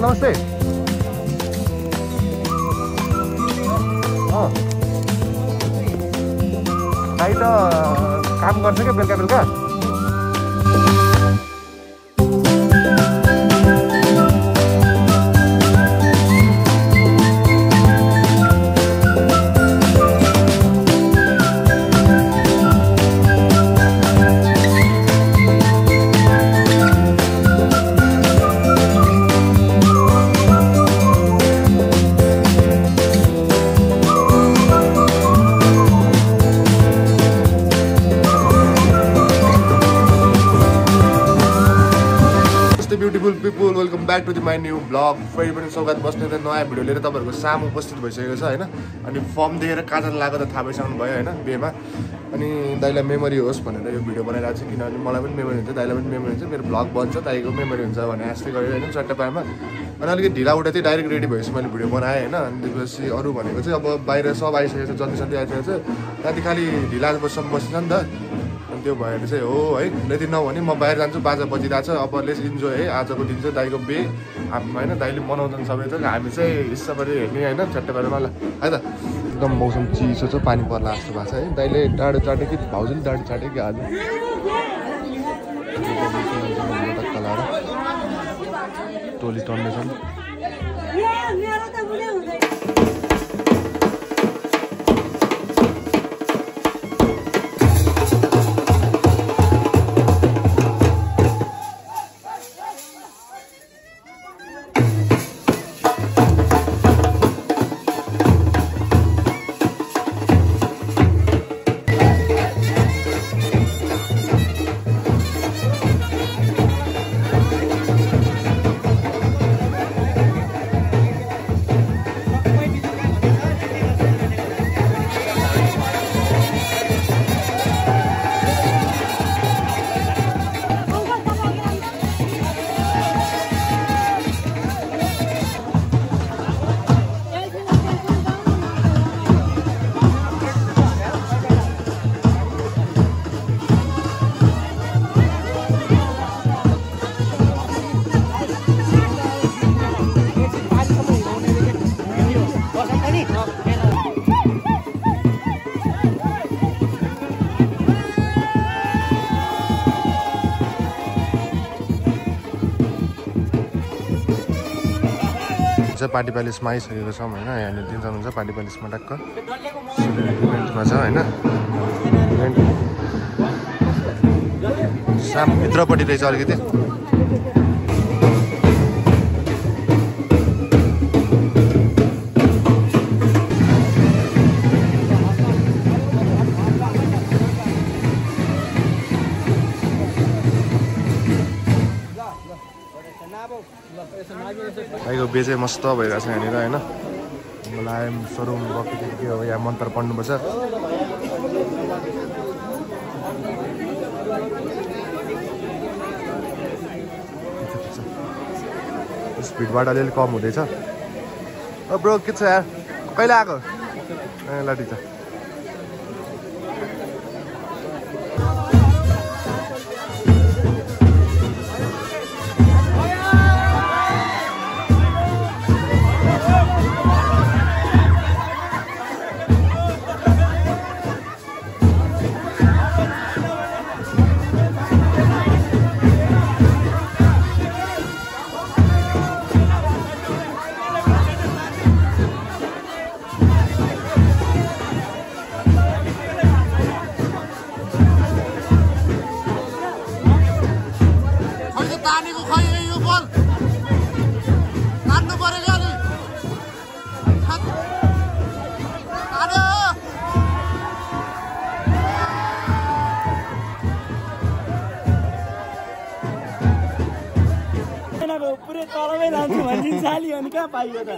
नमस्ते। भाइ त काम गर्छ क्या बेलुका बेलुका। Beautiful people welcome back to the my new blog. फेरि पनि सौगात बस्ने त नयाँ भिडियो लिएर तपाईँहरूको सामु उपस्थित भइसकेको छ होइन। अनि फर्म दिएर कहाँ जान लागेको त थाहा भइसक्नु भयो होइन बेमा। अनि दाइलाई मेमोरी होस् भनेर यो भिडियो बनाइरहेको छु, किनभने मलाई पनि मेमोरी हुन्छ, दाइलाई पनि मेमोरी हुन्छ, मेरो ब्लग बन्छ, दाइको मेमोरी हुन्छ भने जस्तै गरेर होइन चट्टा पाएमा। अनि अलिकति ढिला उठे चाहिँ डाइरेक्ट रेडी भएपछि मैले भिडियो बनाएँ होइन। अनि त्यसपछि अरू भनेको चाहिँ अब बाहिर सब आइसकेको छ, जति जति आइसकेको छ, त्यहाँदेखि खालि ढिला बसम्म बसिन्छ नि त। अनि त्यो भएर चाहिँ हो है, यदि नभने म बाहिर जान्छु, 5 बजिरहेको छ, अब लेस इन्जोय है। आजको दिन चाहिँ दाइको बे होइन, दाइले मनाउँछन् सबै त, हामी चाहिँ हिस्साभरि हेर्ने होइन चट्टाबारीमा ल है त। एकदम मौसम चिसो छ, पानी पर्ला जस्तो भएको छ है। दाइले डाँडो चाट्यो कि भाउजूले डाँडो चाट्यो कि आज लाएर टोली टन्नेछन्। पार्टी प्यालेसमा आइसकेको छौँ होइन। यहाँनिर दिन जानुहुन्छ पार्टी प्यालेसमा टक्क इभेन्टमा छ होइन। इभेन्ट साम भित्रपट्टि रहेछ अलिकति। भाइको बे चाहिँ मस्त भइरहेको छ यहाँनिर होइन। मलाई सोरुम बकेट के हो यहाँ मन्त्र पढ्नुपर्छ। स्पिडबाट अलिअलि कम हुँदैछ। ब्रो के छ यार, कहिले आएको? ए ल ठिक छ।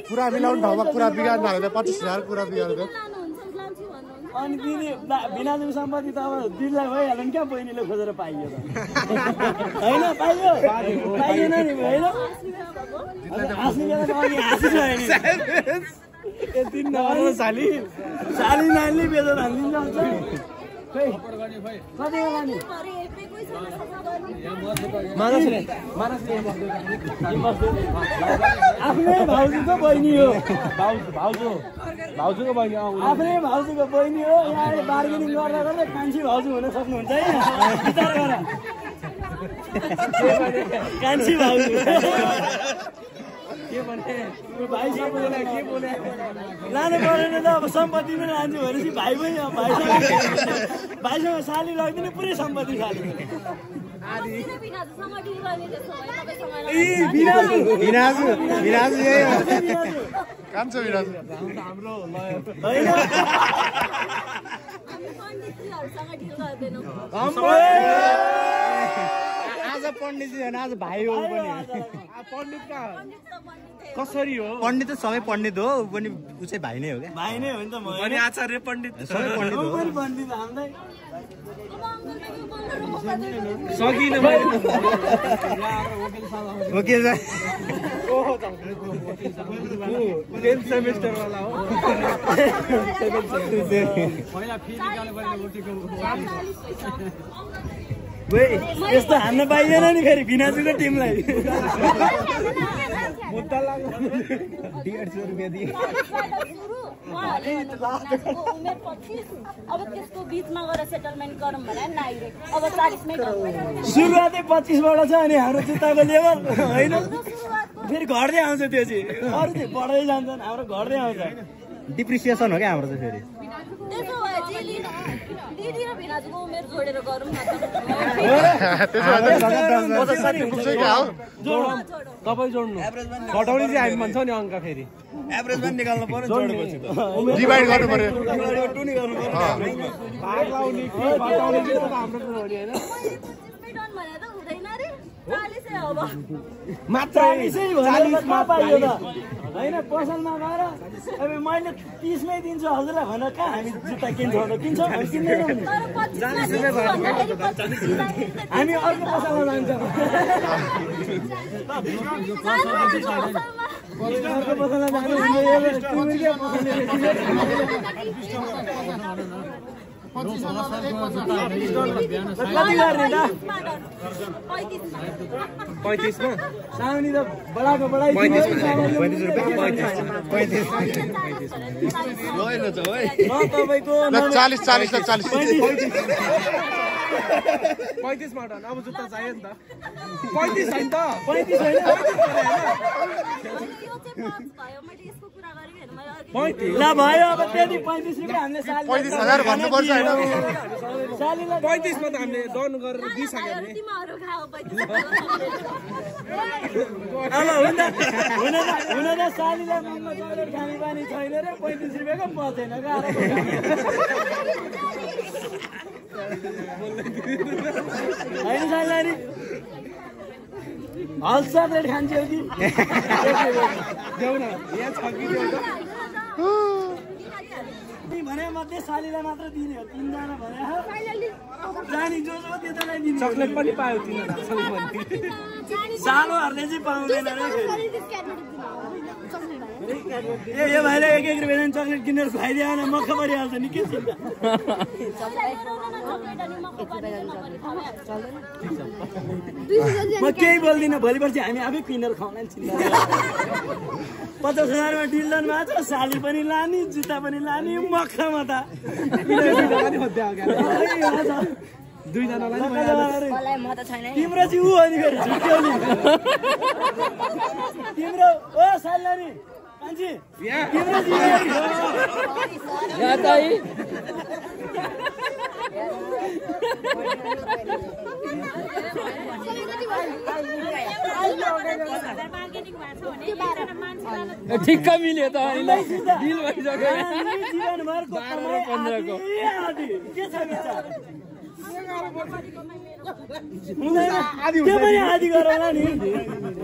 कुरा मिलाउनु ठाउँमा कुरा बिगार्नु हाल्दा 25,000 कुरा बिगार्दै। अनि दिदी बिनाजु सम्पत्ति त अब दिदीलाई भइहाल्यो नि क्या, बहिनीले खोजेर पाइयो त होइन, पाइयो पाइएन नि होइन। हाँस्ने बेला त अघि हाँसिरह्यो नि यति नगर्नु साली, साली नानीले बेचेर हालिदिन्छ। खोइ कतिको लाने आफ्नै भाउजूको बहिनी हो भाउजूको बहिनी आफ्नै भाउजूको बहिनी हो यहाँ बार्गेनिङ गर्दा गर्दै कान्छी भाउजू हुन सक्नुहुन्छ है विचार गर कान्छी भाउजू के भने भाइ सबैलाई के बोले लानु परेन त अब सम्पत्ति पनि लान्छु भनेपछि भाइ पनि भाइसँग साली लगिदिने पुरै सम्पत्ति साली कान्छ बिराजु आज पण्डितजी होइन आज भाइ हो पनि पण्डित कहाँ कसरी हो पण्डित त सबै पण्डित हो पनि उ चाहिँ भाइ नै हो क्या भाइ नै हो नि त म अनि आचार्य पण्डित सबै पण्डित हो पनि पण्डित हामीलाई वकिल सेमेस्टर वाला हो यस्तो हान्न पाइएन नि फेरि भिनाजुको टिमलाई मुद्दा लाग्यो 150 रुपियाँ दिए अब त्यसको बिचमा गएर सेटलमेन्ट गरौँ भने अब 40 मै सुरुवातै 25 बाट छ अनि हाम्रो जुत्ताको लेभल होइन फेरि घट्दै आउँछ त्यो चाहिँ अरू चाहिँ बढ्दै जान्छन् हाम्रो घट्दै आउँछ डिप्रिसिएसन हो क्या हाम्रो चाहिँ फेरि त्यसो भए चाहिँ दिदी र भिनाजुको उमेर जोडेर गरौँ न तपाईँ जोड्नु घटाउने चाहिँ हामी भन्छ नि अङ्क फेरि एभरेज पनि निकाल्नु पर्यो जोडेपछि डिभाइड गर्नु पर्यो भाग लाउने कि घटाउने चाहिँ हाम्रो कुरो हो नि होइन भने त हुँदैन रे 40 अब मात्र 40 मा पाइयो त होइन पसलमा गएर अब मैले 30 मै दिन्छु हजुरलाई भनेर कहाँ हामी जुत्ता किन्छौँ त किन्छौँ हामी किन्दैनौँ नि हामी अर्को पसलमा जान्छौँ अर्को पसलमा जानु कति गर्ने त 35 मा साउनी त बडाको बडाइ 35 तपाईको 40 35 मा अब जुत्ता चाहियो नि त 35 छैन त 35 छैन ल भयो अब त्यति 35 रुपियाँ हामीले 35,000 भन्नुपर्छ होइन 35 मा त हामीले दन गरेर दिइसक्यो नि अब हुन त सालीलाई मनमा चकलेट खाने बानी छैन रे 35 रुपियाँको पसेन होइन साली हल चकलेट खान्छौ कि देऊ न यहाँ छ कि भने मध्ये सालीलाई मात्र दिने हो 3 जना भने जानी जो जो त्यतालाई दिने चकलेट पनि पायो 3 जना सालोहरूले चाहिँ पाउँदैन रे यो भाइले 1 रुपियाँ चकलेट किनेर खुवाइदियो भने मक्ख परिहाल्छ नि के चिन्ता म केही बोल्दिनँ भोलि पर्सि हामी आफै किनेर खुवाउला नि चिन्ता 50,000 मा डिल्डन मात्र साली पनि लाने जुत्ता पनि लाने मक्खमा त तिम्रो चाहिँ ऊ हो नि फेरि झुक्यो नि तिम्रो ओ साली कान्छी तिम्रो चाहिँ ठिक्क मिल्यो त हामीलाई डिल भइसक्यो जीवनभरको कमाइ 15 को के छ विचार त्यो पनि आधी गरौँला नि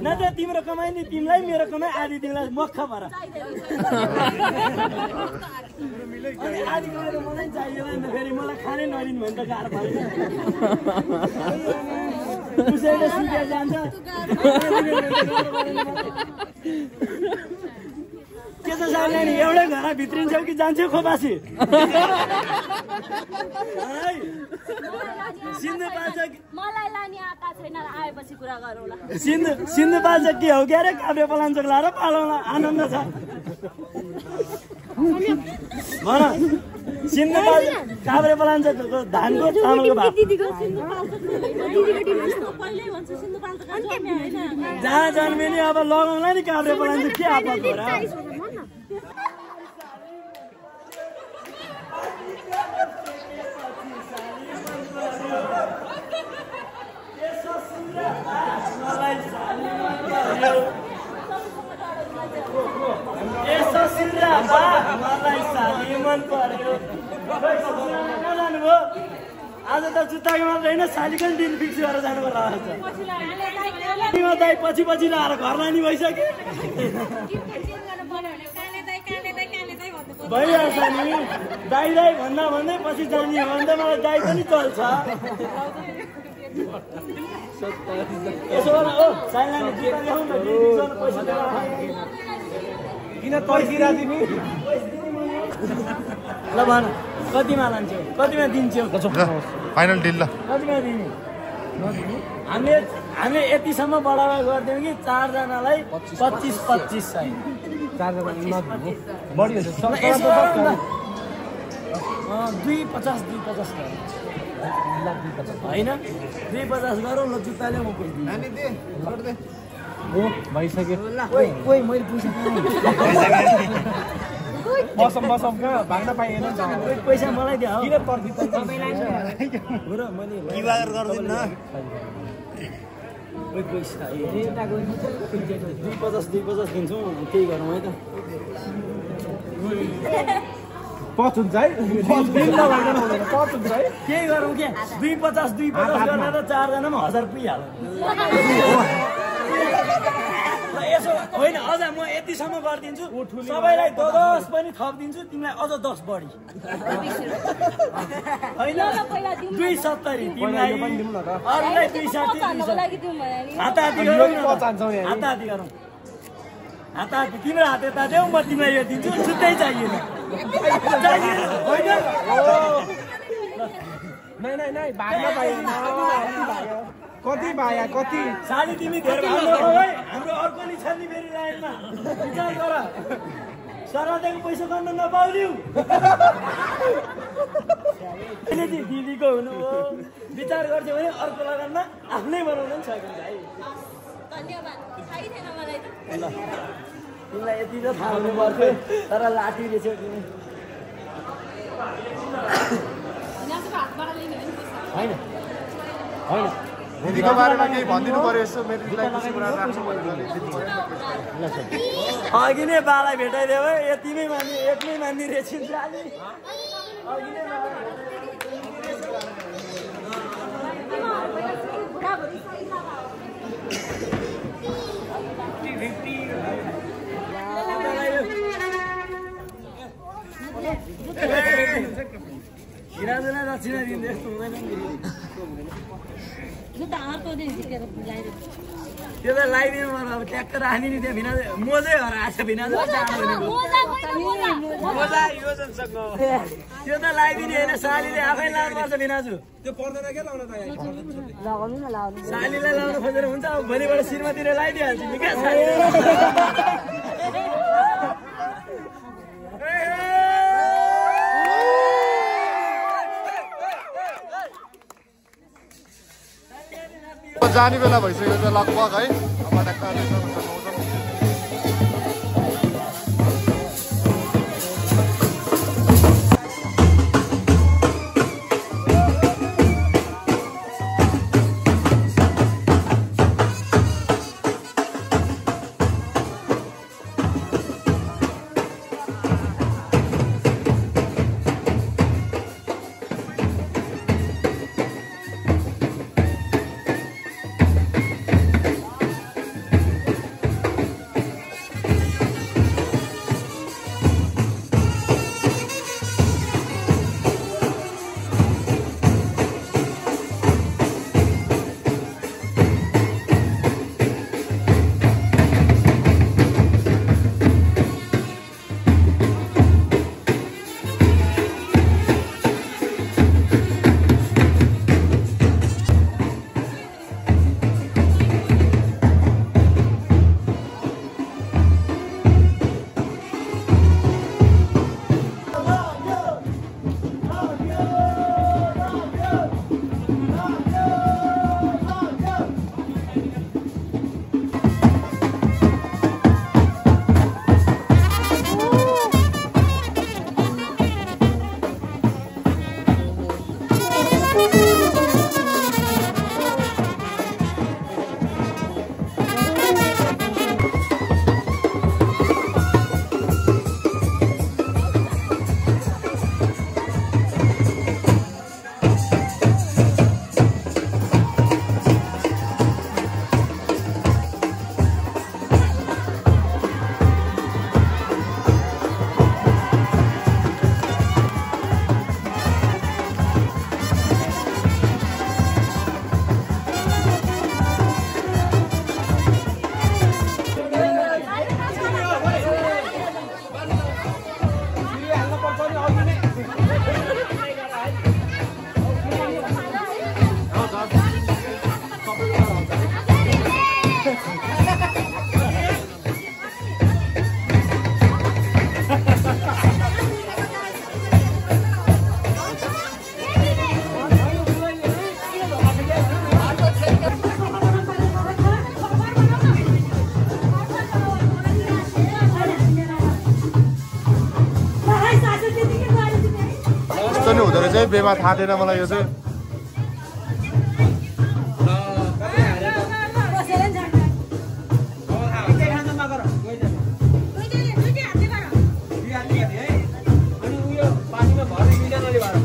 नत्र तिम्रो कमाइ नि तिमीलाई मेरो कमाइ आधी तिमीलाई मक्ख भर आधी गरेर मलाई चाहियो नि फेरि मलाई खानै नदिनु भने त गाह्रो पर्छ उसैले सिकेर जान्छ के छ साइलानी एउटै घर भित्रिन्छौ कि जान्छौ खोपासी मलाई लाने आँखा छैन आएपछि कुरा गरौँला सिन्धुपाल्चोक के हो के अरे काभ्रे पलाञ्चोक लाएर पालाउला आनन्द छ भन सिन्धुपाल्चोक काभ्रे पलाञ्चोकको धानको चामलको भात जहाँ जन्मे नि अब लगाउँला नि काभ्रे पलाञ्चोक के आपत हो र आज त जुत्ताको मात्र होइन सालीको नि दिन फिक्स गरेर जानु पर्ला दाइ पछि पछि लाएर घर लाने भइसक्यो भइहाल्छ नि दाइ भन्दा भन्दै पछि जाने हो भने त मलाई दाइ पनि चल्छ यसो गर ओ साइलाले जुत्ता ल्याउँ न किन तर्किरा तिमी ल भन कतिमा लान्छौ कतिमा दिन्छौ फाइनल डिल ल कतिमा दिने हामीले यतिसम्म बढावा गरिदियौँ कि 4 जनालाई 25-25 चाहिँ 4 जना बढी हुन्छ 250 होइन 250 गरौँ ल जुत्ता ल्याउँ हो भइसक्यो ओइ मैले बसम कहाँ भाग्न पाइएन पैसा मलाई दियो किन पर्खी पैसा 250 दिन्छौँ केही गरौँ है त पच हुन्छ है केही गरौँ के 250 गरेर 4 जना पनि 1000 पुगिहाल्छ यसो होइन अझ म यतिसम्म गरिदिन्छु सबैलाई 10 पनि थपिदिन्छु तिमीलाई अझ 10 बढी होइन 270 तिमीलाई अरूलाई 260 हाताहाती गरौँ हाताहाती तिम्रो हात यता देऊ म तिमीलाई यो दिन्छु छुट्टै चाहिएन कति भाया कति साली तिमी धेरै हाम्रो अर्को नि छ नि फेरि लाइनमा विचार गर सरदेखि पैसा गर्न नपाउनु दिदीको हुनु हो विचार गर्थ्यो भने अर्को लगानमा आफ्नै बनाउनु पनि सकिन्छ है ल तिमीलाई यति त थाहा हुनु पर्थ्यो तर लाठी रहेछ तिमी होइन होइन दिदीको बारेमा केही भनिदिनु पर्यो यसो मेरो दिदीलाई खुसी बनाएर राख्छु अघि नै बालाई भेटाइदियो है यतिमै मान्ने एकमै मान्ने रहेछ अघि नै दक्षिणा दिँदै यस्तो हुँदैन त्यो त लगाइदिनु पर्यो अब ट्याक्क राख्ने नि त्यहाँ भिना मोजै हराएको छ भिना त्यो त लगाइदिने होइन सालीले आफै लाउनु पर्छ भिनाजु त्यो पर्दैन के लाउनु त सालीलाई लाउनु खोजेर हुन्छ अब भोलिबाट श्रीमतीले लगाइदिइहाल्छु नि क्या जाने बेला भइसक्यो छ लगभग है अब टक्क चाहिँ बेमा थाहा थिएन मलाई यो चाहिँ पानीमा भर्ने मिलेन